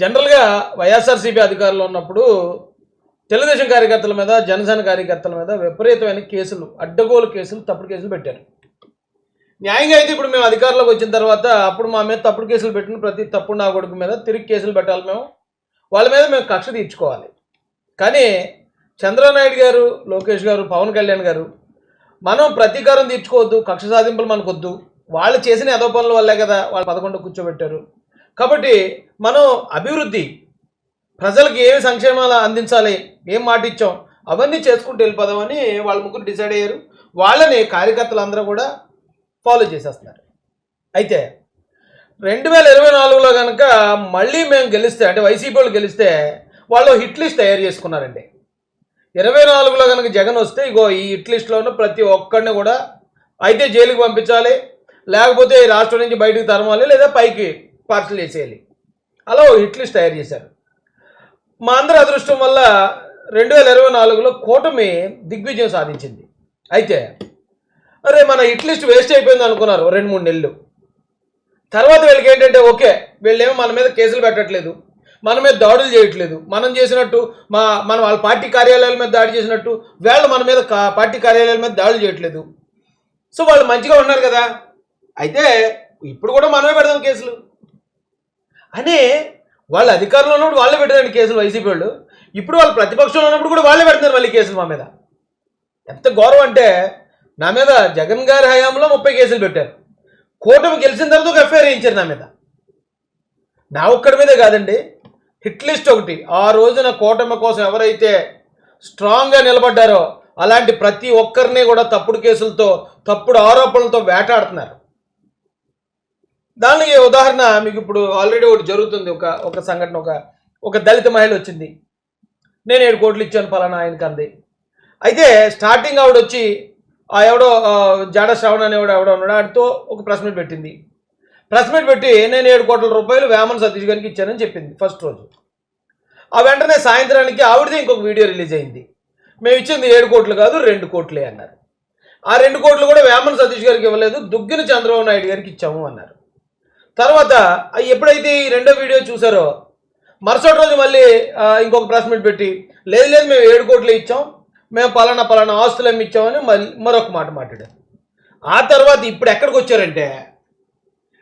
జనరల్గా వైఎస్ఆర్సీపీ అధికారంలో ఉన్నప్పుడు తెలుగుదేశం కార్యకర్తల మీద, జనసేన కార్యకర్తల మీద విపరీతమైన కేసులు, అడ్డగోలు కేసులు, తప్పుడు కేసులు పెట్టారు. న్యాయంగా అయితే ఇప్పుడు మేము అధికారంలోకి వచ్చిన తర్వాత అప్పుడు మా మీద తప్పుడు కేసులు పెట్టిన ప్రతి తప్పుడు నా కొడుకు మీద తిరిగి కేసులు పెట్టాలి. వాళ్ళ మీద మేము కక్ష తీర్చుకోవాలి. కానీ చంద్రబాబు నాయుడు గారు, లోకేష్ గారు, పవన్ కళ్యాణ్ గారు మనం ప్రతీకారం తీర్చుకోవద్దు, కక్ష సాధింపులు మనకొద్దు, వాళ్ళు చేసిన ఏదో పనుల వల్లే కదా వాళ్ళు 11 కూర్చోబెట్టారు. కాబట్టి మనం అభివృద్ధి, ప్రజలకు ఏమి సంక్షేమాలు అందించాలి, ఏం మాట ఇచ్చాం అవన్నీ చేసుకుంటూ వెళ్ళిపోదామని వాళ్ళ ముగ్గురు డిసైడ్ అయ్యారు. వాళ్ళని కార్యకర్తలు అందరూ కూడా ఫాలో చేసేస్తున్నారు. అయితే 2024లో కనుక మళ్ళీ మేము గెలిస్తే, అంటే వైసీపీ వాళ్ళు గెలిస్తే వాళ్ళు హిట్ లిస్ట్ తయారు చేసుకున్నారండి. 24లో కనుక జగన్ వస్తే ఇగో ఈ హిట్ లిస్ట్లో ఉన్న ప్రతి ఒక్కరిని కూడా అయితే జైలుకి పంపించాలి, లేకపోతే ఈ రాష్ట్రం నుంచి బయటకు తరమాలి, లేదా పైకి పార్సల్ చేసేయాలి. అలా హిట్ లిస్ట్ తయారు చేశారు. మా అందరి అదృష్టం వల్ల 2024లో కూటమి దిగ్విజయం సాధించింది. అయితే అరే మన హిట్ లిస్ట్ వేస్ట్ అయిపోయింది అనుకున్నారు 2-3 నెలలు. తర్వాత వీళ్ళకి ఏంటంటే ఓకే, వీళ్ళేమో మన మీద కేసులు పెట్టట్లేదు, మన మీద దాడులు చేయట్లేదు, మనం చేసినట్టు మన వాళ్ళ పార్టీ కార్యాలయాల మీద దాడి చేసినట్టు వీళ్ళు మన మీద పార్టీ కార్యాలయాల మీద దాడులు చేయట్లేదు. సో వాళ్ళు మంచిగా ఉన్నారు కదా, అయితే ఇప్పుడు కూడా మనమే పెడదాం కేసులు అని వాళ్ళు అధికారంలో ఉన్నప్పుడు వాళ్ళే పెట్టారండి కేసులు వైసీపీ వాళ్ళు. ఇప్పుడు వాళ్ళు ప్రతిపక్షంలో ఉన్నప్పుడు కూడా వాళ్ళే పెడుతున్నారు మళ్ళీ కేసులు మా మీద. ఎంత గౌరవం అంటే నా మీద జగన్ గారి హయాంలో 30 కేసులు పెట్టారు. కూటమి గెలిచిన తర్వాత ఒక ఎఫ్ఐఆర్ వేయించారు నా మీద. నా ఒక్కడి మీదే కాదండి, హిట్ లిస్ట్ ఒకటి. ఆ రోజున కూటమి కోసం ఎవరైతే స్ట్రాంగ్గా నిలబడ్డారో అలాంటి ప్రతి ఒక్కరిని కూడా తప్పుడు కేసులతో, తప్పుడు ఆరోపణలతో వేటాడుతున్నారు. దానికి ఉదాహరణ మీకు ఇప్పుడు ఆల్రెడీ ఒకటి జరుగుతుంది. ఒక సంఘటన, ఒక దళిత మహిళ వచ్చింది, నేను 7 కోట్లు ఇచ్చాను ఫలానా ఆయనకి అంది. అయితే స్టార్టింగ్ ఆవిడ వచ్చి ఎవడో జాడ శ్రవణ్ అనేవాడు ఎవడో ఉన్నాడు, ఆడితో ఒక ప్రెస్ మీట్ పెట్టింది. ప్రెస్ మీట్ పెట్టి నేను 7 కోట్ల రూపాయలు వేమన సతీష్ గారికి ఇచ్చానని చెప్పింది ఫస్ట్ రోజు. ఆ వెంటనే సాయంత్రానికి ఆవిడది ఇంకొక వీడియో రిలీజ్ అయింది. మేము ఇచ్చింది 7 కోట్లు కాదు 2 కోట్లే అన్నారు. ఆ 2 కోట్లు కూడా వేమన సతీష్ గారికి ఇవ్వలేదు, దుగ్గిన చంద్రబాబు నాయుడు గారికి ఇచ్చాము అన్నారు. తర్వాత ఎప్పుడైతే ఈ రెండో వీడియో చూసారో మరుసటి రోజు మళ్ళీ ఇంకొక ప్రెస్ మీట్ పెట్టి లేదు మేము 7 కోట్లు ఇచ్చాం, మేము పలానా ఆస్తులు ఏమి ఇచ్చామని మరొక మాట మాట్లాడారు. ఆ తర్వాత ఇప్పుడు ఎక్కడికి వచ్చారంటే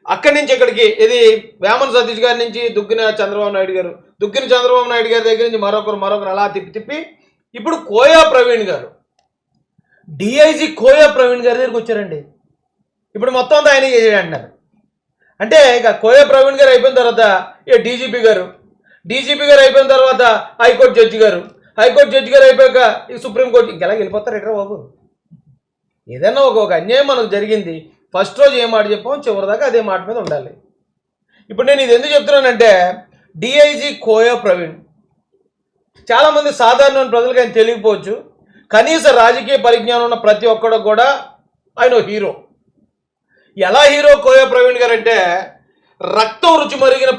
అక్కడి నుంచి ఇక్కడికి, ఇది వేమన సతీష్ గారి నుంచి దుగ్గిన చంద్రబాబు నాయుడు గారి దగ్గర నుంచి మరొకరు అలా తిప్పి ఇప్పుడు కోయా ప్రవీణ్ గారు, డిఐజీ కోయా ప్రవీణ్ గారి దగ్గరికి వచ్చారండి. ఇప్పుడు మొత్తం అంతా ఆయన చేసాడు అంటున్నారు. అంటే ఇక కోయా ప్రవీణ్ గారు అయిపోయిన తర్వాత డీజీపీ గారు అయిపోయిన తర్వాత హైకోర్టు జడ్జి గారు అయిపోయాక ఈ సుప్రీంకోర్టు, ఇంకెలా వెళ్ళిపోతారు ఎట్రా బాబు. ఏదైనా ఒక అన్యాయం మనకు జరిగింది, ఫస్ట్ రోజు ఏ మాట చెప్పాం చివరిదాకా అదే మాట మీద ఉండాలి. ఇప్పుడు నేను ఇది ఎందుకు చెప్తున్నానంటే డిఐజీ కోయా ప్రవీణ్, చాలామంది సాధారణ ప్రజలకు ఆయన తెలియకపోవచ్చు, కనీస రాజకీయ పరిజ్ఞానం ఉన్న ప్రతి ఒక్కడు కూడా ఆయన హీరో. ఎలా హీరో కోయా ప్రవీణ్ గారు అంటే రక్తం రుచి మరిగిన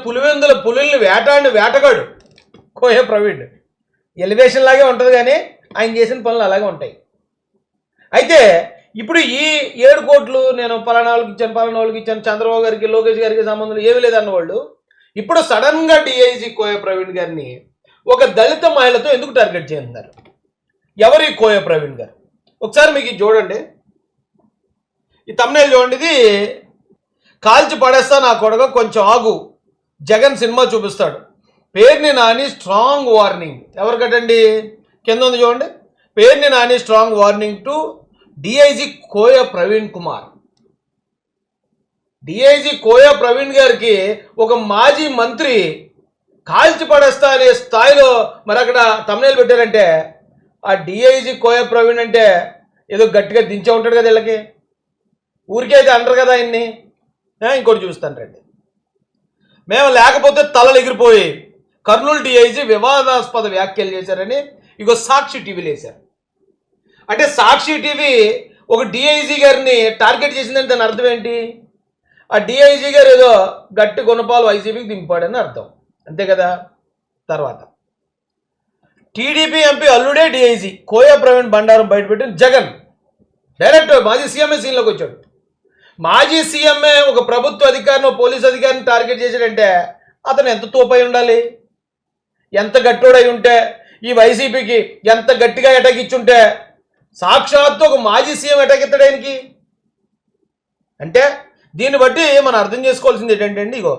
పులుల్ని వేటగాడు కోయా ప్రవీణ్. ఎలివేషన్ లాగే ఉంటుంది కానీ ఆయన చేసిన పనులు అలాగే ఉంటాయి. అయితే ఇప్పుడు ఈ 7 కోట్లు నేను పలానా వాళ్ళకి ఇచ్చాను, చంద్రబాబు గారికి, లోకేష్ గారికి సంబంధం ఏమీ లేదన్న వాళ్ళు ఇప్పుడు సడన్గా డిఐజీ కోయా ప్రవీణ్ గారిని ఒక దళిత మహిళతో ఎందుకు టార్గెట్ చేస్తున్నారు? ఎవరు ఈ కోయా ప్రవీణ్ గారు? ఒకసారి మీకు ఇది చూడండి, ఈ తమ్నైల్ చూడండి. ఇది కాల్చి పడేస్తా నా కొడక కొంచెం ఆగు, జగన్ సినిమా చూపిస్తాడు, పేర్ని నాని స్ట్రాంగ్ వార్నింగ్. ఎవరికటండి? కింద ఉంది చూడండి, Perni Nani strong warning to DIG Koya Praveen Kumar. DIG Koya Praveen గారికి ఒక మాజీ మంత్రి కాల్చి పడేస్తా అనే స్థాయిలో మరి అక్కడ తమ్నైల్ పెట్టారంటే ఆ డిఐజీ కోయా ప్రవీణ్ అంటే ఏదో గట్టిగా దించే ఉంటాడు కదా వీళ్ళకి, ఊరికే అయితే అంటారు కదా ఆయన్ని. ఇంకోటి చూస్తాను రండి. మేము లేకపోతే తలలు ఎగిరిపోయి కర్నూలు డిఐజీ వివాదాస్పద వ్యాఖ్యలు చేశారని ఇగో సాక్షి టీవీలో వేశారు. అంటే సాక్షి టీవీ ఒక డిఐజీ గారిని టార్గెట్ చేసిందని దాని అర్థం ఏంటి? ఆ డిఐజీ గారు ఏదో గట్టి గుణపాలు వైసీపీకి దింపాడని అర్థం, అంతే కదా. తర్వాత టీడీపీ ఎంపీ అల్లుడే డిఐజీ కోయా ప్రవీణ్ బండారం బయటపెట్టిన జగన్ డైరెక్ట్ మాజీ సీఎంఏ సీన్లోకి వచ్చాడు. మాజీ సీఎంఏ ఒక ప్రభుత్వ అధికారిని, పోలీస్ అధికారిని టార్గెట్ చేశాడంటే అతను ఎంత తోపై ఉండాలి, ఎంత గట్టోడై ఉంటే, ఈ వైసీపీకి ఎంత గట్టిగా అటాక్ ఇచ్చుంటే సాక్షాత్తు ఒక మాజీ సీఎం అటాక్ ఇస్తాడు ఆయనకి. అంటే దీన్ని బట్టి మనం అర్థం చేసుకోవాల్సింది ఏంటంటే అండి, ఇగో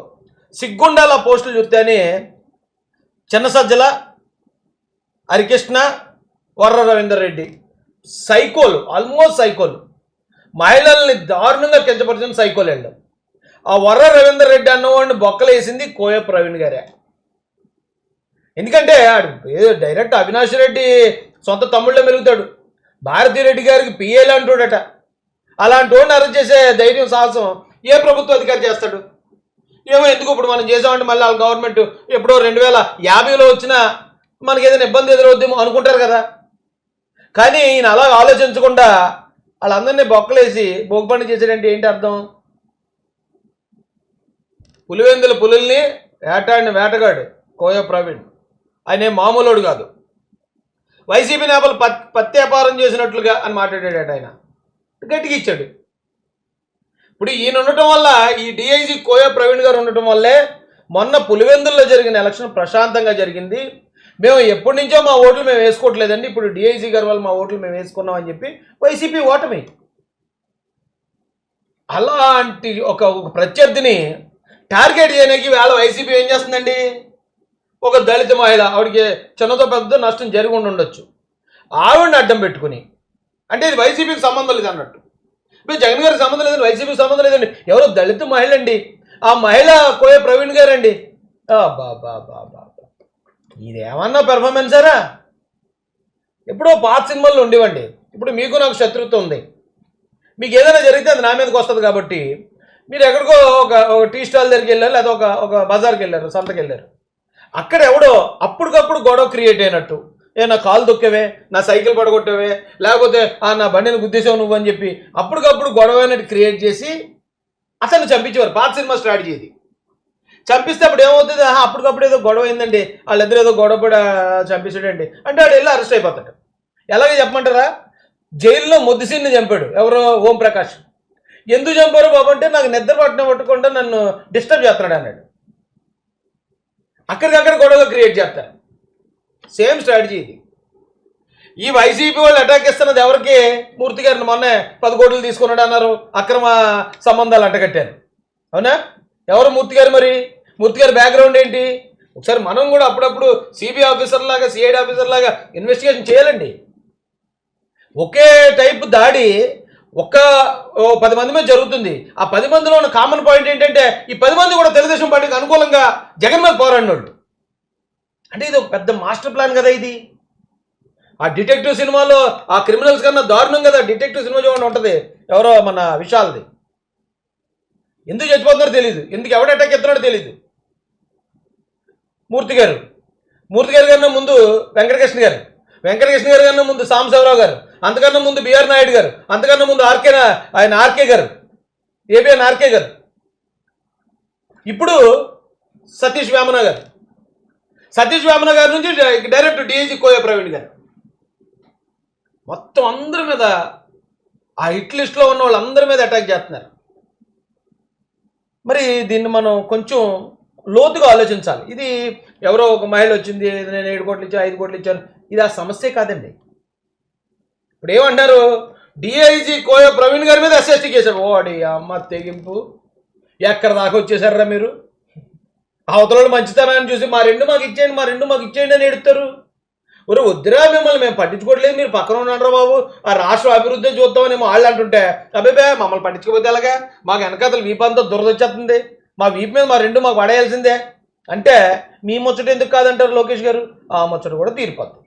సిగ్గుండాల పోస్టులు చూస్తేనే చిన్న సజ్జల, హరికృష్ణ, వర్ర రవీందర్ రెడ్డి సైకోలు, ఆల్మోస్ట్ సైకోలు, మహిళల్ని దారుణంగా కించపరిచిన సైకోలు వెళ్ళాం. ఆ వర్ర రవీందర్ రెడ్డి అన్నవాడిని బొక్కలేసింది కోయ ప్రవీణ్ గారే. ఎందుకంటే డైరెక్ట్ అవినాష్ రెడ్డి సొంత తమ్ముళ్ళే మెలుగుతాడు, భారతీరెడ్డి గారికి పిఏలు అంటాడట. అలాంటి వాడిని అరెస్ట్ చేసే ధైర్యం, సాహసం ఏ ప్రభుత్వ అధికారి చేస్తాడు? ఏమో ఎందుకు ఇప్పుడు మనం చేసామంటే మళ్ళీ వాళ్ళ గవర్నమెంట్ ఎప్పుడో 2050లో వచ్చినా మనకి ఏదైనా ఇబ్బంది ఎదురవుద్దేమో అనుకుంటారు కదా. కానీ ఈయన అలా ఆలోచించకుండా వాళ్ళందరినీ బొక్కలేసి భోగపండి చేసాడంటే ఏంటి అర్థం? పులివెందుల పులుల్ని వేటాడిన వేటగాడు కోయ ప్రవీణ్. ఆయన మామూలుడు కాదు. వైసీపీ నేపలు పత్తి వ్యాపారం చేసినట్లుగా అని మాట్లాడాడు ఆయన, గట్టిగా ఇచ్చాడు. ఇప్పుడు ఈయన ఉండటం వల్ల, ఈ డిఐజీ కోయ ప్రవీణ్ గారు ఉండటం వల్లే మొన్న పులివెందుల్లో జరిగిన ఎలక్షన్ ప్రశాంతంగా జరిగింది. మేము ఎప్పటి నుంచో మా ఓట్లు మేము వేసుకోవట్లేదండి, ఇప్పుడు డిఐజీ గారి వల్ల మా ఓట్లు మేము వేసుకున్నాం అని చెప్పి వైసీపీ ఓటమి. అలాంటి ఒక ప్రత్యర్థిని టార్గెట్ చేయడానికి వేళ వైసీపీ ఏం చేస్తుందండి? ఒక దళిత మహిళ, ఆవిడకి చిన్నతో పెద్ద నష్టం జరిగి ఉండొచ్చు, ఆవిడని అడ్డం పెట్టుకుని, అంటే ఇది వైసీపీకి సంబంధం లేదు అన్నట్టు. ఇప్పుడు జగన్ గారికి సంబంధం లేదండి, వైసీపీకి సంబంధం లేదండి, ఎవరో దళిత మహిళ అండి, ఆ మహిళ కోయ ప్రవీణ్ గారు అండి. బాబా ఇదేమన్నా పెర్ఫార్మెన్సారా? ఎప్పుడో పాత సినిమాల్లో ఉండేవండి. ఇప్పుడు మీకు నాకు శత్రుత్వం ఉంది, మీకు ఏదైనా జరిగితే అది నా మీదకి వస్తుంది కాబట్టి మీరు ఎక్కడికో ఒక టీ స్టాల్ దగ్గరికి వెళ్ళారు, లేదా ఒక బజార్కి వెళ్ళారు, సంతకి వెళ్ళారు, అక్కడ ఎవడో అప్పటికప్పుడు గొడవ క్రియేట్ అయినట్టు, నా కాలు దొక్కేవే, నా సైకిల్ పడగొట్టేవే, లేకపోతే నా బండిని గుద్దేసావు నువ్వు అని చెప్పి అప్పటికప్పుడు గొడవ అయినట్టు క్రియేట్ చేసి అతన్ని చంపించేవారు. పాత సినిమా స్ట్రాటజీ ఇది. చంపిస్తే అప్పుడు ఏమవుతుంది? అప్పటికప్పుడు ఏదో గొడవ అయిందండి, వాళ్ళిద్దరు ఏదో గొడవ కూడా చంపించాడండి అంటే వాడు వెళ్ళి అరెస్ట్ అయిపోతాడు. ఎలాగే చెప్పమంటారా? జైల్లో ముద్దుసీన్ని చంపాడు ఎవరో, ఓంప్రకాష్. ఎందుకు చంపారు బాబు అంటే నాకు నిద్ర పట్టకుండా నన్ను డిస్టర్బ్ చేస్తున్నాడు అన్నాడు. అక్కడికక్కడ గొడవలు క్రియేట్ చేస్తారు. సేమ్ స్ట్రాటజీ ఇది. ఈ వైసీపీ వాళ్ళు అటాక్ ఇస్తున్నది ఎవరికి? మూర్తి గారిని మొన్నే 10 కోట్లు తీసుకున్నాడు అన్నారు, అక్రమ సంబంధాలు అంటగట్టారు. అవునా? ఎవరు మూర్తి గారు? మరి మూర్తి గారి బ్యాక్గ్రౌండ్ ఏంటి? ఒకసారి మనం కూడా అప్పుడప్పుడు సిబిఐ ఆఫీసర్ లాగా, సిఐడి ఆఫీసర్ లాగా ఇన్వెస్టిగేషన్ చేయాలండి. ఒకే టైప్ దాడి 10 మంది మీద జరుగుతుంది. ఆ 10 మందిలో ఉన్న కామన్ పాయింట్ ఏంటంటే ఈ 10 మంది కూడా తెలుగుదేశం పార్టీకి అనుకూలంగా జగన్ మీద పోరాడినోళ్ళు. అంటే ఇది ఒక పెద్ద మాస్టర్ ప్లాన్ కదా ఇది. ఆ డిటెక్టివ్ సినిమాలో ఆ క్రిమినల్స్ కన్నా దారుణం కదా డిటెక్టివ్ సినిమా చూడండి ఉంటుంది, ఎవరో మన విశాల్ది. ఎందుకు చచ్చిపోతున్నారో తెలియదు, ఎందుకు ఎవడ అటాక్ ఎత్తున్నాడో తెలియదు. మూర్తి గారి కన్నా ముందు వెంకటకృష్ణ గారు కన్నా ముందు సాంబశివరావు గారు, అంతకన్నా ముందు బిఆర్ నాయుడు గారు, అంతకన్నా ముందు ఆర్కే గారు, ఏబిఎన్ ఆర్కే గారు, ఇప్పుడు సతీష్ వేమన గారి నుంచి డైరెక్ట్ డిఐజీ కోయ ప్రవీణ్ గారు, మొత్తం అందరి మీద, ఆ హిట్ లిస్ట్లో ఉన్న వాళ్ళందరి మీద అటాక్ చేస్తున్నారు. మరి దీన్ని మనం కొంచెం లోతుగా ఆలోచించాలి. ఇది ఎవరో ఒక మహిళ వచ్చింది, నేను 7 కోట్లు ఇచ్చాను, 5 కోట్లు ఇచ్చాను, ఇది ఆ సమస్య కాదండి. ఇప్పుడు ఏమంటారు? డిఐజీ కోయ ప్రవీణ్ గారి మీద ఎస్ఎస్టీ చేశారు. ఓడి అమ్మ తెగింపు, ఎక్కడ దాకా వచ్చేసారా మీరు? అవతల మంచితనాన్ని చూసి మా రెండు మాకు ఇచ్చేయండి అని ఎడుతారు. ఒరే వద్దురా, మిమ్మల్ని మేము పట్టించుకోవట్లేదు, మీరు పక్కన ఉన్నారా బాబు, ఆ రాష్ట్ర అభివృద్ధి చూద్దామని వాళ్ళు అంటుంటే, అబ్బాబే మమ్మల్ని పట్టించుకోపోతే ఎలాగా, మాకు వెనకాతలు వీపు అంతా దురదొచ్చేస్తుంది, మా వీపు మీద మాకు పడేయాల్సిందే అంటే మీ ముచ్చట ఎందుకు కాదంటారు లోకేష్ గారు? ఆ ముచ్చట కూడా తీరిపోతుంది.